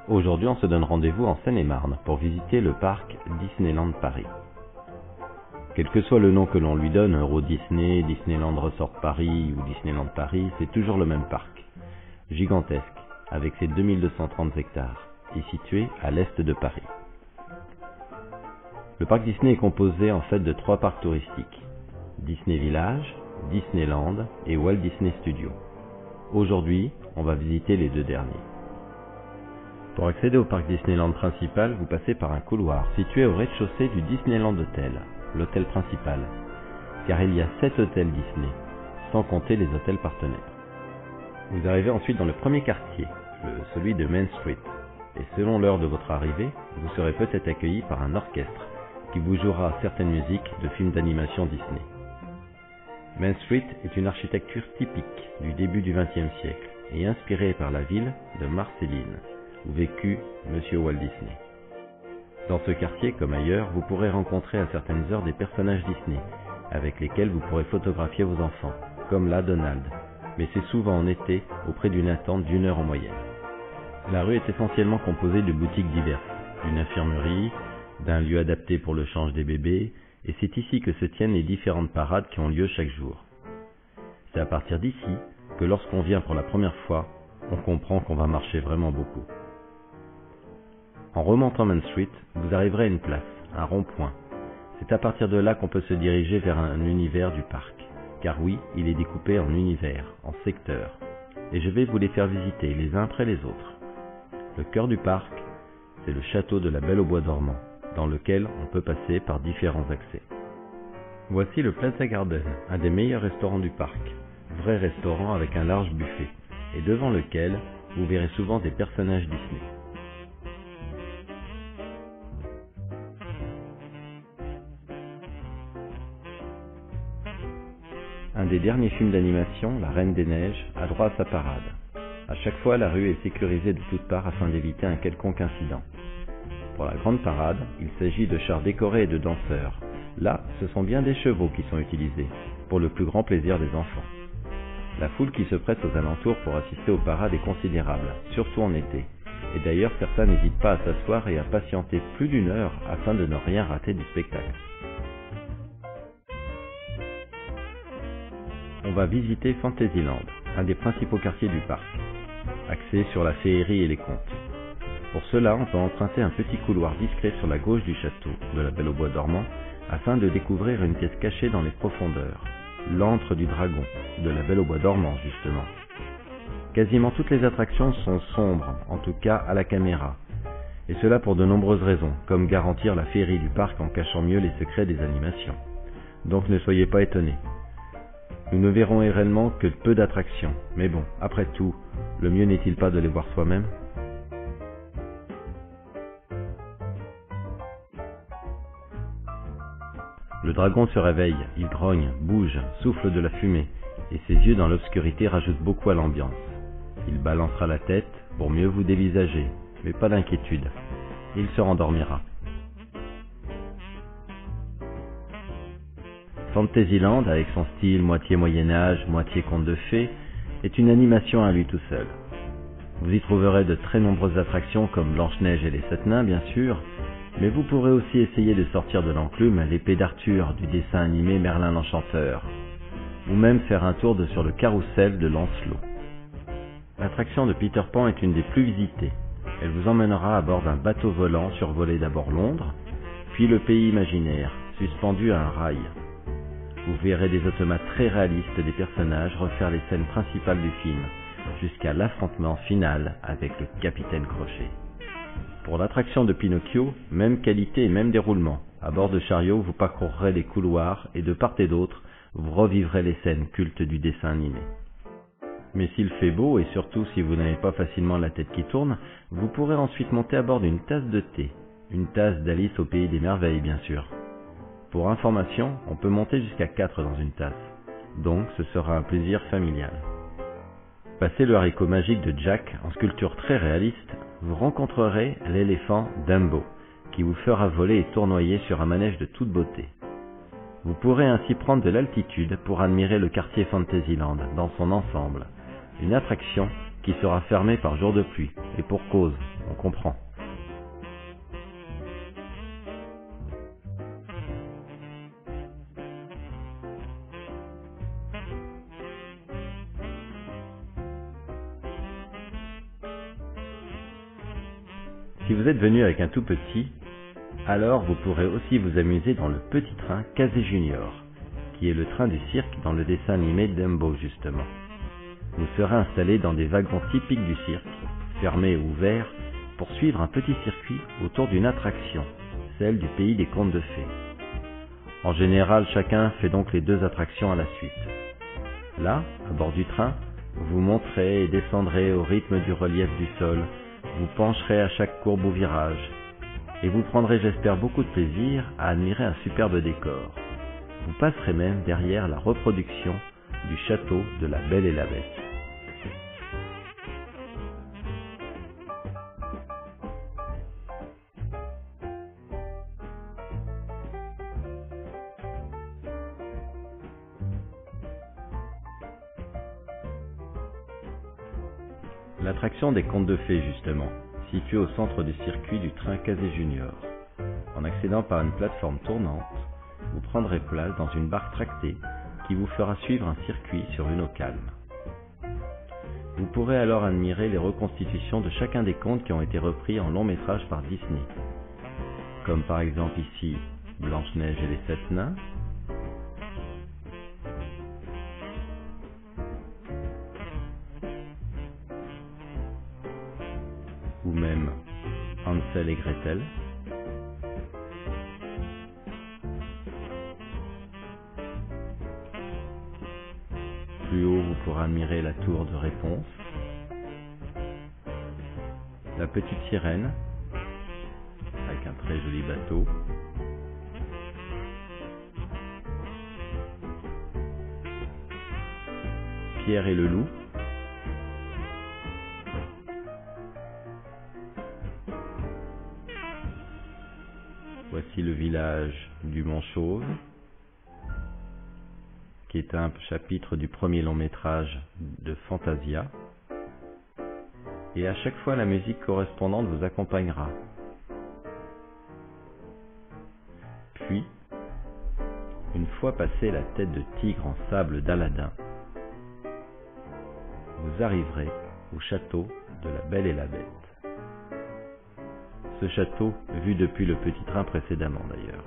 Aujourd'hui, on se donne rendez-vous en Seine-et-Marne pour visiter le parc Disneyland Paris. Quel que soit le nom que l'on lui donne, Euro Disney, Disneyland Resort Paris ou Disneyland Paris, c'est toujours le même parc. Gigantesque, avec ses 2230 hectares, et situé à l'est de Paris. Le parc Disney est composé en fait de 3 parcs touristiques. Disney Village, Disneyland et Walt Disney Studios. Aujourd'hui, on va visiter les 2 derniers. Pour accéder au parc Disneyland principal, vous passez par un couloir situé au rez-de-chaussée du Disneyland Hotel, l'hôtel principal, car il y a 7 hôtels Disney, sans compter les hôtels partenaires. Vous arrivez ensuite dans le premier quartier, celui de Main Street, et selon l'heure de votre arrivée, vous serez peut-être accueilli par un orchestre qui vous jouera certaines musiques de films d'animation Disney. Main Street est une architecture typique du début du XXe siècle et inspirée par la ville de Marceline, où vécut Monsieur Walt Disney. Dans ce quartier, comme ailleurs, vous pourrez rencontrer à certaines heures des personnages Disney, avec lesquels vous pourrez photographier vos enfants, comme là Donald, mais c'est souvent en été, auprès d'une attente d'1 heure en moyenne. La rue est essentiellement composée de boutiques diverses, d'une infirmerie, d'un lieu adapté pour le change des bébés, et c'est ici que se tiennent les différentes parades qui ont lieu chaque jour. C'est à partir d'ici que lorsqu'on vient pour la première fois, on comprend qu'on va marcher vraiment beaucoup. En remontant Main Street, vous arriverez à une place, un rond-point. C'est à partir de là qu'on peut se diriger vers un univers du parc. Car oui, il est découpé en univers, en secteurs. Et je vais vous les faire visiter les uns après les autres. Le cœur du parc, c'est le château de la Belle au Bois dormant, dans lequel on peut passer par différents accès. Voici le Plaza Garden, un des meilleurs restaurants du parc. Vrai restaurant avec un large buffet, et devant lequel vous verrez souvent des personnages Disney. Un des derniers films d'animation, La Reine des Neiges, a droit à sa parade. À chaque fois, la rue est sécurisée de toutes parts afin d'éviter un quelconque incident. Pour la grande parade, il s'agit de chars décorés et de danseurs. Là, ce sont bien des chevaux qui sont utilisés, pour le plus grand plaisir des enfants. La foule qui se prête aux alentours pour assister aux parades est considérable, surtout en été. Et d'ailleurs, certains n'hésitent pas à s'asseoir et à patienter plus d'1 heure afin de ne rien rater du spectacle. On va visiter Fantasyland, un des principaux quartiers du parc, axé sur la féerie et les contes. Pour cela, on peut emprunter un petit couloir discret sur la gauche du château de la Belle au Bois dormant, afin de découvrir une pièce cachée dans les profondeurs, l'antre du dragon, de la Belle au Bois dormant justement. Quasiment toutes les attractions sont sombres, en tout cas à la caméra, et cela pour de nombreuses raisons, comme garantir la féerie du parc en cachant mieux les secrets des animations. Donc ne soyez pas étonnés. Nous ne verrons réellement que peu d'attractions, mais bon, après tout, le mieux n'est-il pas de les voir soi-même ? Le dragon se réveille, il grogne, bouge, souffle de la fumée, et ses yeux dans l'obscurité rajoutent beaucoup à l'ambiance. Il balancera la tête pour mieux vous dévisager, mais pas d'inquiétude, il se rendormira. Fantasyland, avec son style moitié Moyen-Âge, moitié conte de fées, est une animation à lui tout seul. Vous y trouverez de très nombreuses attractions comme Blanche-Neige et les 7 nains bien sûr, mais vous pourrez aussi essayer de sortir de l'enclume l'épée d'Arthur du dessin animé Merlin l'Enchanteur, ou même faire un tour sur le carrousel de Lancelot. L'attraction de Peter Pan est une des plus visitées. Elle vous emmènera à bord d'un bateau volant survoler d'abord Londres, puis le pays imaginaire, suspendu à un rail. Vous verrez des automates très réalistes des personnages refaire les scènes principales du film, jusqu'à l'affrontement final avec le Capitaine Crochet. Pour l'attraction de Pinocchio, même qualité et même déroulement. À bord de chariot, vous parcourrez les couloirs et de part et d'autre, vous revivrez les scènes cultes du dessin animé. Mais s'il fait beau et surtout si vous n'avez pas facilement la tête qui tourne, vous pourrez ensuite monter à bord d'une tasse de thé. Une tasse d'Alice au pays des merveilles bien sûr. Pour information, on peut monter jusqu'à 4 dans une tasse. Donc ce sera un plaisir familial. Passez le haricot magique de Jack en sculpture très réaliste, vous rencontrerez l'éléphant Dumbo, qui vous fera voler et tournoyer sur un manège de toute beauté. Vous pourrez ainsi prendre de l'altitude pour admirer le quartier Fantasyland dans son ensemble, une attraction qui sera fermée par jour de pluie, et pour cause, on comprend. Si vous êtes venu avec un tout petit, alors vous pourrez aussi vous amuser dans le petit train Casey Junior, qui est le train du cirque dans le dessin animé Dumbo justement. Vous serez installé dans des wagons typiques du cirque, fermés ou ouverts, pour suivre un petit circuit autour d'une attraction, celle du pays des contes de fées. En général, chacun fait donc les 2 attractions à la suite. Là, à bord du train, vous monterez et descendrez au rythme du relief du sol, vous pencherez à chaque courbe ou virage, et vous prendrez, j'espère, beaucoup de plaisir à admirer un superbe décor. Vous passerez même derrière la reproduction du château de la Belle et la Bête. L'attraction des contes de fées, justement, située au centre du circuit du train Casey Junior. En accédant par une plateforme tournante, vous prendrez place dans une barque tractée qui vous fera suivre un circuit sur une eau calme. Vous pourrez alors admirer les reconstitutions de chacun des contes qui ont été repris en long métrage par Disney, comme par exemple ici Blanche-Neige et les 7 nains, ou même Hansel et Gretel. Plus haut, vous pourrez admirer la tour de Réponse, la petite sirène, avec un très joli bateau, Pierre et le loup, voici le village du Mont Chauve, qui est un chapitre du premier long métrage de Fantasia. Et à chaque fois, la musique correspondante vous accompagnera. Puis, une fois passé la tête de tigre en sable d'Aladin, vous arriverez au château de la Belle et la Bête. Ce château, vu depuis le petit train précédemment d'ailleurs.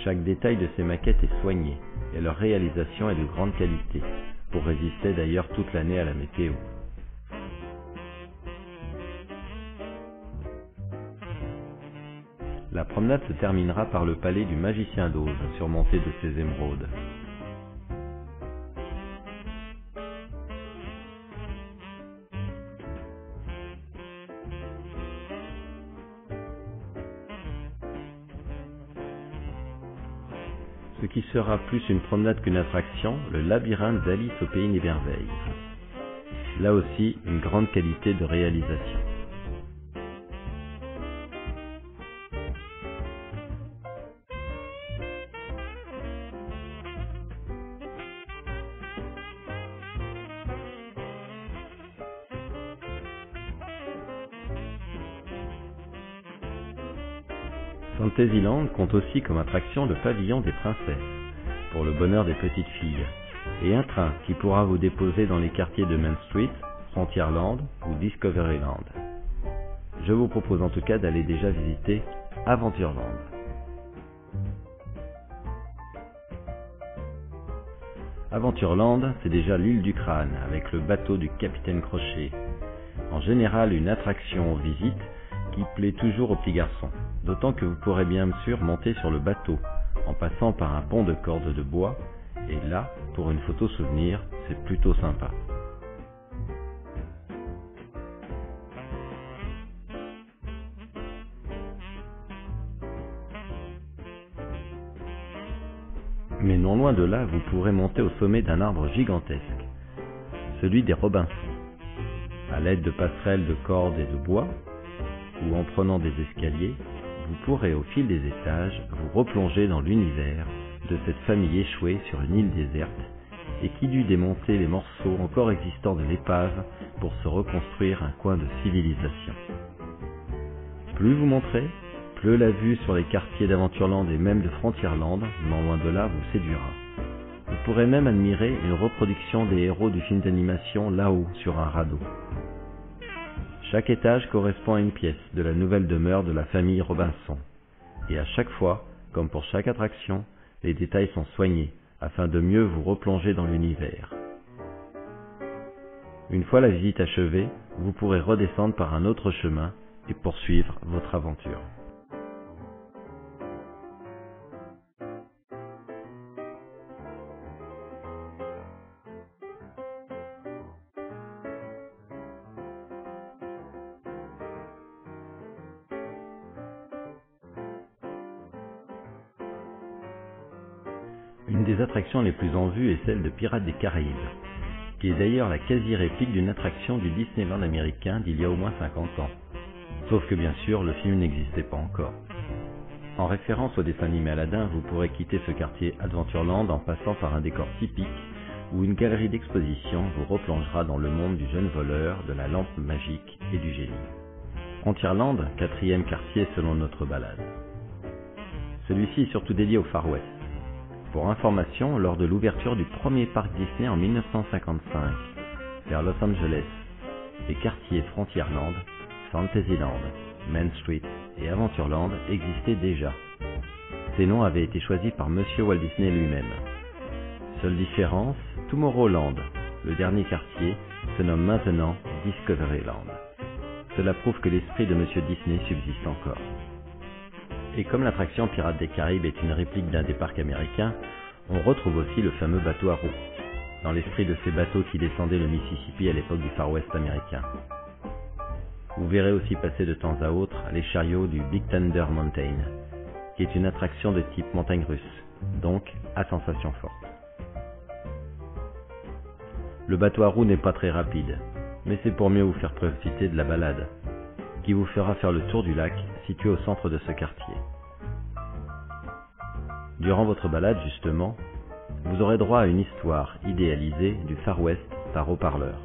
Chaque détail de ces maquettes est soigné et leur réalisation est de grande qualité, pour résister d'ailleurs toute l'année à la météo. La promenade se terminera par le palais du magicien d'Oz, surmonté de ses émeraudes. Ce qui sera plus une promenade qu'une attraction, le labyrinthe d'Alice au pays des merveilles. Là aussi, une grande qualité de réalisation. Fantasyland compte aussi comme attraction le pavillon des princesses, pour le bonheur des petites filles, et un train qui pourra vous déposer dans les quartiers de Main Street, Frontierland ou Discoveryland. Je vous propose en tout cas d'aller déjà visiter Aventureland. Aventureland, c'est déjà l'île du crâne, avec le bateau du capitaine Crochet. En général, une attraction visite qui plaît toujours aux petits garçons. D'autant que vous pourrez bien sûr monter sur le bateau, en passant par un pont de cordes de bois, et là, pour une photo souvenir, c'est plutôt sympa. Mais non loin de là, vous pourrez monter au sommet d'un arbre gigantesque, celui des Robinsons. À l'aide de passerelles de cordes et de bois, ou en prenant des escaliers, vous pourrez au fil des étages vous replonger dans l'univers de cette famille échouée sur une île déserte et qui dut démonter les morceaux encore existants de l'épave pour se reconstruire un coin de civilisation. Plus vous montrez, plus la vue sur les quartiers d'Aventureland et même de Frontierland, non loin de là, vous séduira. Vous pourrez même admirer une reproduction des héros du film d'animation là-haut sur un radeau. Chaque étage correspond à une pièce de la nouvelle demeure de la famille Robinson. Et à chaque fois, comme pour chaque attraction, les détails sont soignés afin de mieux vous replonger dans l'univers. Une fois la visite achevée, vous pourrez redescendre par un autre chemin et poursuivre votre aventure. Une des attractions les plus en vue est celle de Pirates des Caraïbes, qui est d'ailleurs la quasi-réplique d'une attraction du Disneyland américain d'il y a au moins 50 ans. Sauf que bien sûr, le film n'existait pas encore. En référence au dessin animé Aladdin, vous pourrez quitter ce quartier Adventureland en passant par un décor typique où une galerie d'exposition vous replongera dans le monde du jeune voleur, de la lampe magique et du génie. Frontierland, 4e quartier selon notre balade. Celui-ci est surtout dédié au Far West. Pour information, lors de l'ouverture du premier parc Disney en 1955, vers Los Angeles, les quartiers Frontierland, Fantasyland, Main Street et Aventureland existaient déjà. Ces noms avaient été choisis par Monsieur Walt Disney lui-même. Seule différence, Tomorrowland, le dernier quartier, se nomme maintenant Discoveryland. Cela prouve que l'esprit de Monsieur Disney subsiste encore. Et comme l'attraction Pirates des Caraïbes est une réplique d'un des parcs américains, on retrouve aussi le fameux bateau à roues, dans l'esprit de ces bateaux qui descendaient le Mississippi à l'époque du Far West américain. Vous verrez aussi passer de temps à autre les chariots du Big Thunder Mountain, qui est une attraction de type montagne russe, donc à sensation forte. Le bateau à roues n'est pas très rapide, mais c'est pour mieux vous faire profiter de la balade, qui vous fera faire le tour du lac situé au centre de ce quartier. Durant votre balade, justement, vous aurez droit à une histoire idéalisée du Far West par haut-parleur.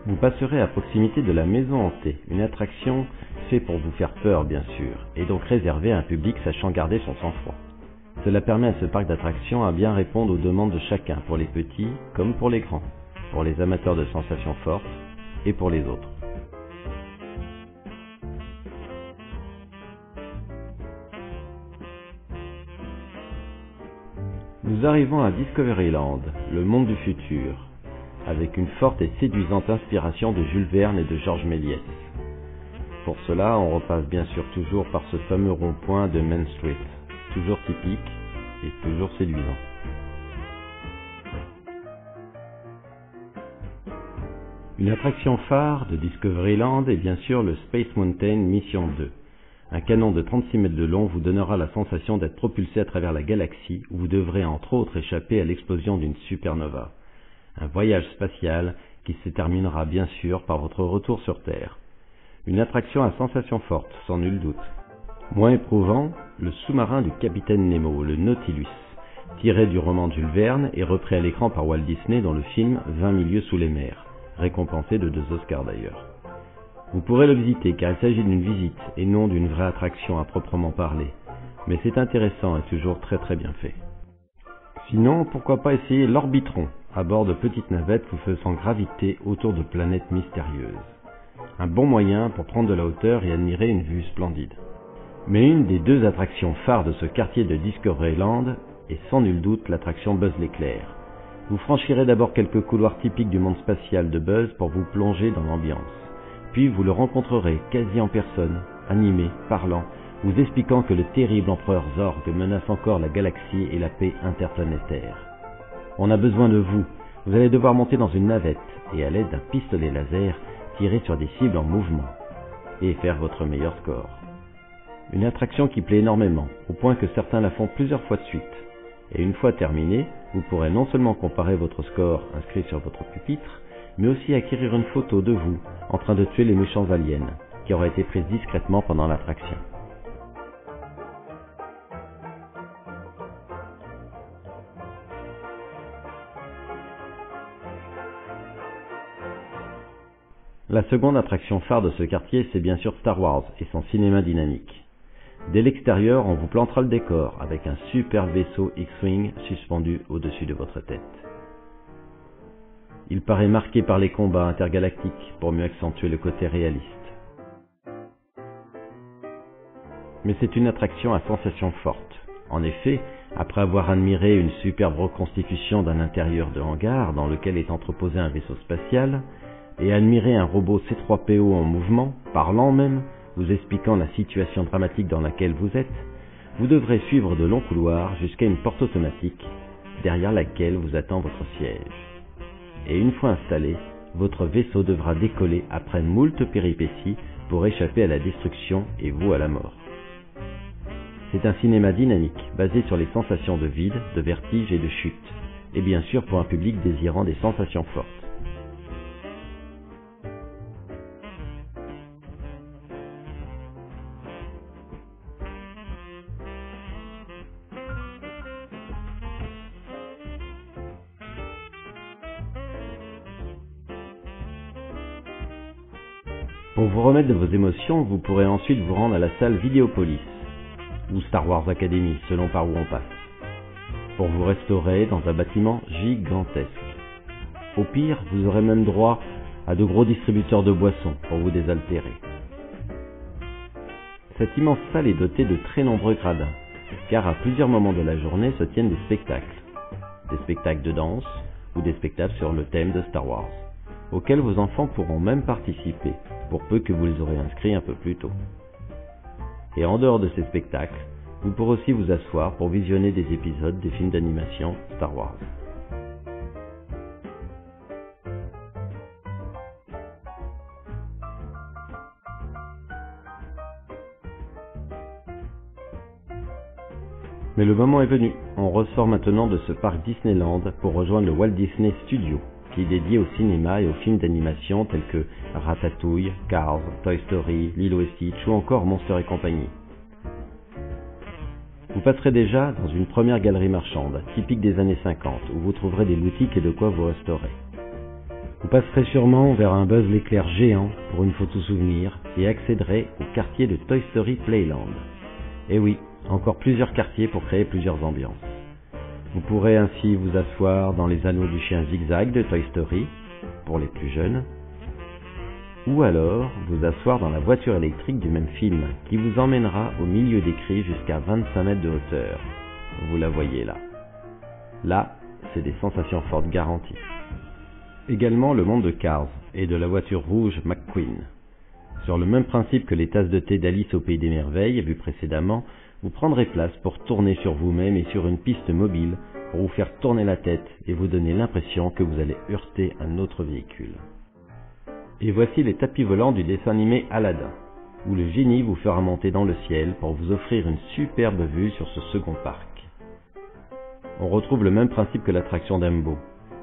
Vous passerez à proximité de la Maison Hantée, une attraction faite pour vous faire peur bien sûr, et donc réservée à un public sachant garder son sang-froid. Cela permet à ce parc d'attractions à bien répondre aux demandes de chacun, pour les petits comme pour les grands, pour les amateurs de sensations fortes et pour les autres. Nous arrivons à Discoveryland, le monde du futur, avec une forte et séduisante inspiration de Jules Verne et de Georges Méliès. Pour cela, on repasse bien sûr toujours par ce fameux rond-point de Main Street, toujours typique et toujours séduisant. Une attraction phare de Discoveryland est bien sûr le Space Mountain Mission 2. Un canon de 36 mètres de long vous donnera la sensation d'être propulsé à travers la galaxie où vous devrez entre autres échapper à l'explosion d'une supernova. Un voyage spatial qui se terminera bien sûr par votre retour sur Terre. Une attraction à sensations fortes, sans nul doute. Moins éprouvant, le sous-marin du capitaine Nemo, le Nautilus, tiré du roman de Jules Verne et repris à l'écran par Walt Disney dans le film 20 000 lieues sous les mers, récompensé de 2 Oscars d'ailleurs. Vous pourrez le visiter car il s'agit d'une visite et non d'une vraie attraction à proprement parler, mais c'est intéressant et toujours très bien fait. Sinon, pourquoi pas essayer l'Orbitron, à bord de petites navettes vous faisant graviter autour de planètes mystérieuses. Un bon moyen pour prendre de la hauteur et admirer une vue splendide. Mais une des 2 attractions phares de ce quartier de Discoveryland est sans nul doute l'attraction Buzz l'éclair. Vous franchirez d'abord quelques couloirs typiques du monde spatial de Buzz pour vous plonger dans l'ambiance. Puis vous le rencontrerez quasi en personne, animé, parlant, vous expliquant que le terrible empereur Zorg menace encore la galaxie et la paix interplanétaire. On a besoin de vous. Vous allez devoir monter dans une navette et à l'aide d'un pistolet laser, tirer sur des cibles en mouvement et faire votre meilleur score. Une attraction qui plaît énormément, au point que certains la font plusieurs fois de suite. Et une fois terminée, vous pourrez non seulement comparer votre score inscrit sur votre pupitre, mais aussi acquérir une photo de vous en train de tuer les méchants aliens, qui aura été prise discrètement pendant l'attraction. La seconde attraction phare de ce quartier, c'est bien sûr Star Wars et son cinéma dynamique. Dès l'extérieur, on vous plantera le décor avec un super vaisseau X-Wing suspendu au-dessus de votre tête. Il paraît marqué par les combats intergalactiques pour mieux accentuer le côté réaliste. Mais c'est une attraction à sensations fortes. En effet, après avoir admiré une superbe reconstitution d'un intérieur de hangar dans lequel est entreposé un vaisseau spatial, et admirer un robot C3PO en mouvement, parlant même, vous expliquant la situation dramatique dans laquelle vous êtes, vous devrez suivre de longs couloirs jusqu'à une porte automatique, derrière laquelle vous attend votre siège. Et une fois installé, votre vaisseau devra décoller après moult péripéties pour échapper à la destruction et vous à la mort. C'est un cinéma dynamique, basé sur les sensations de vide, de vertige et de chute, et bien sûr pour un public désirant des sensations fortes. Pour vous remettre de vos émotions, vous pourrez ensuite vous rendre à la salle Vidéopolis, ou Star Wars Academy, selon par où on passe, pour vous restaurer dans un bâtiment gigantesque. Au pire, vous aurez même droit à de gros distributeurs de boissons pour vous désaltérer. Cette immense salle est dotée de très nombreux gradins, car à plusieurs moments de la journée se tiennent des spectacles de danse ou des spectacles sur le thème de Star Wars, auxquels vos enfants pourront même participer, pour peu que vous les aurez inscrits un peu plus tôt. Et en dehors de ces spectacles, vous pourrez aussi vous asseoir pour visionner des épisodes des films d'animation Star Wars. Mais le moment est venu, on ressort maintenant de ce parc Disneyland pour rejoindre le Walt Disney Studio, qui est dédié au cinéma et aux films d'animation tels que Ratatouille, Cars, Toy Story, Lilo et Stitch ou encore Monster et compagnie. Vous passerez déjà dans une première galerie marchande, typique des années 50, où vous trouverez des boutiques et de quoi vous restaurer. Vous passerez sûrement vers un Buzz l'éclair géant pour une photo souvenir et accéderez au quartier de Toy Story Playland. Et oui, encore plusieurs quartiers pour créer plusieurs ambiances. Vous pourrez ainsi vous asseoir dans les anneaux du chien zigzag de Toy Story, pour les plus jeunes, ou alors vous asseoir dans la voiture électrique du même film, qui vous emmènera au milieu des cris jusqu'à 25 mètres de hauteur. Vous la voyez là. Là, c'est des sensations fortes garanties. Également le monde de Cars et de la voiture rouge McQueen. Sur le même principe que les tasses de thé d'Alice au Pays des Merveilles, vues précédemment, vous prendrez place pour tourner sur vous-même et sur une piste mobile pour vous faire tourner la tête et vous donner l'impression que vous allez heurter un autre véhicule. Et voici les tapis volants du dessin animé Aladdin, où le génie vous fera monter dans le ciel pour vous offrir une superbe vue sur ce second parc. On retrouve le même principe que l'attraction Dumbo,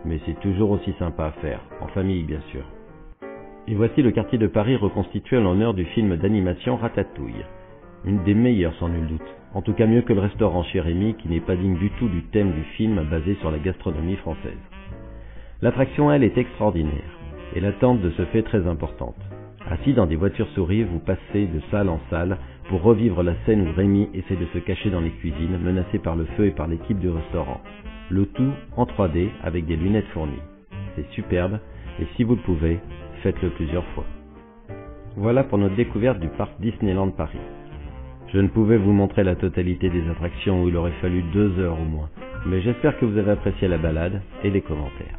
mais c'est toujours aussi sympa à faire, en famille bien sûr. Et voici le quartier de Paris reconstitué en l'honneur du film d'animation Ratatouille. Une des meilleures sans nul doute, en tout cas mieux que le restaurant chez Rémi qui n'est pas digne du tout du thème du film basé sur la gastronomie française. L'attraction elle est extraordinaire, et l'attente de ce fait très importante. Assis dans des voitures souris, vous passez de salle en salle pour revivre la scène où Rémi essaie de se cacher dans les cuisines, menacé par le feu et par l'équipe du restaurant. Le tout en 3D avec des lunettes fournies. C'est superbe, et si vous le pouvez, faites-le plusieurs fois. Voilà pour notre découverte du parc Disneyland Paris. Je ne pouvais vous montrer la totalité des attractions où il aurait fallu 2 heures au moins, mais j'espère que vous avez apprécié la balade et les commentaires.